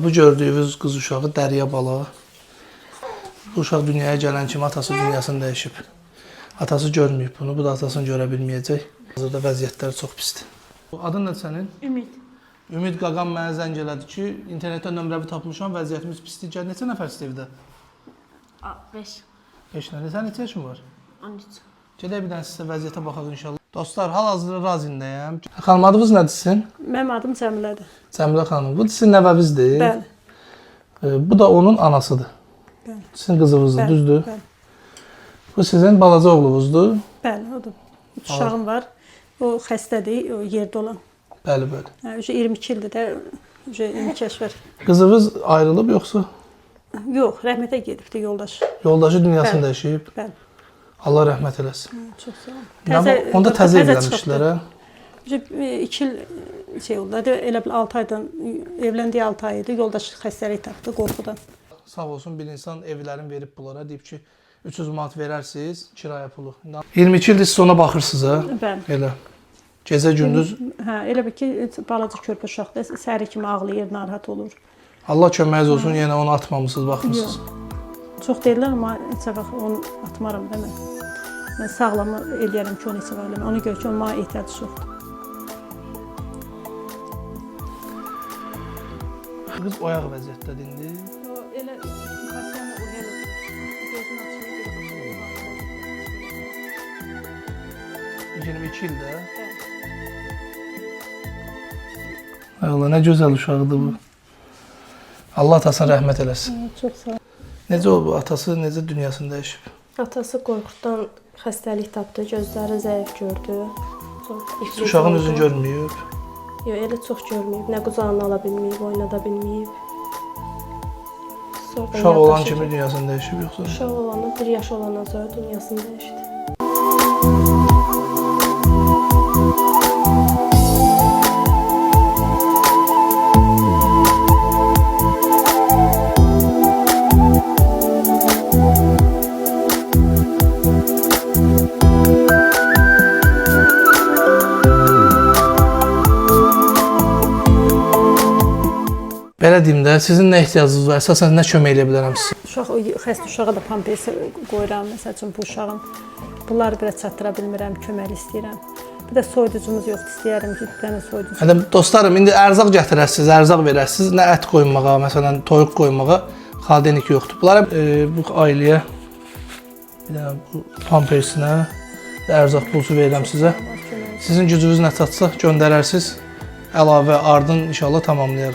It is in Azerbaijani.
Bu gördüyünüz qız uşağı Dərya Bala. Bu uşaq dünyaya gələn kimi atası dünyasını dəyişib. Atası görməyib bunu, bu da atasını görə bilməyəcək. Hazırda vəziyyətləri çox pisdir. Adın nədir sənin? Ümid. Ümid Qaqam mənə zəng elədi ki, internetdən nömrəvi tapmışam, vəziyyətimiz pisdir. Gəl, neçə nəfərsiniz evdə? 5. 5 nəfər. Sən neçə yaşın var? 13. Gedək bir dənə sizə vəziyyətə baxaq inşallah. Dostlar, hal-hazırda razıyındayım. Xanım, adınız nədir sizin? Mənim adım Cəmilədir. Cəmilə xanım. Bu sizin nəvəvizdir? Bəli. Bu da onun anasıdır. Bəli. Sizin qızınızdır, Bəli. düzdür? Bəli. Bu sizin balaca oğlunuzdur? Bəli, odur. 3 uşağım var. O xəstədir, o yerdə olan. Bəli, bəli. Hə, 22 ildir də, 22 yaş var. Qızınız ayrılıb yoxsa? Yox, rəhmətə gedibdi yoldaş. Yoldaşı dünyasını Bəli. dəyişib. Bəli. Allah rəhmət eləsin. Çox sağ ol. Onda təzə evlənmişlər, hə? 2 il şey oldu. Elə bil 6 aydan evləndiyi 6 ay idi. Yoldaş xəstəlik tapdı qorxudan. Sağ olsun bir insan evlərini verib bunlara, deyib ki 300 manat verərsiniz kirayə pulu. 22 ildir siz ona baxırsınız, hə? Bəli. Elə. Gecə gündüz. Hə, elə bil ki balaca körpə uşaqdır. Səhəri kimi ağlayır, narahat olur. Allah köməyiniz olsun, yenə onu atmamısınız, baxmısınız. Çox deyirlər, amma heç vaxt onu atmaram da mən. Mən sağlamı eləyərəm ki, onu heç vaxt eləməm. Ona görə ki, onun mənə ehtiyacı çoxdur. Qız oyaq vəziyyətdədir indi. Elə pasiyanı uyarır. Gözünü açıyor, 22 ildə. Bəli. Ay Allah, nə gözəl uşaqdır bu. Allah atasına rəhmət eləsin. Çox sağ ol. Necə oldu? Atası necə dünyasını dəyişib? Atası qorxudan xəstəlik tapdı, gözləri zəif gördü. Uşağın üzünü görməyib. Yox, elə çox görməyib. Nə qucağına ala bilməyib, oynada bilməyib. Uşaq olan kimi dünyasını dəyişib yoxsa? Uşaq olanı 1 yaş olandan sonra dünyasını dəyişdi. Belə deyim də, sizin nə ehtiyacınız var? Əsasən nə kömək edə bilərəm sizə? Uşaq, xəstə uşağa da pampers qoyuram. Məsəl üçün bu uşağın bunları biraz çatdıra bilmirəm, kömək istəyirəm. Bir də soyuducumuz yoxdur, istəyərəm ki, bir dənə soyuducu. Hə, dostlarım, indi ərzaq gətirəsiniz, ərzaq verəsiniz. Nə ət qoymağa, məsələn, toyuq qoymağa xaldenik yoxdur. Bunlara bu ailəyə bir dənə bu pampersinə ərzaq pulusu verirəm sizə. Sizin gücünüz nə çatsa göndərərsiniz. Əlavə ardın inşallah tamamlayarıq.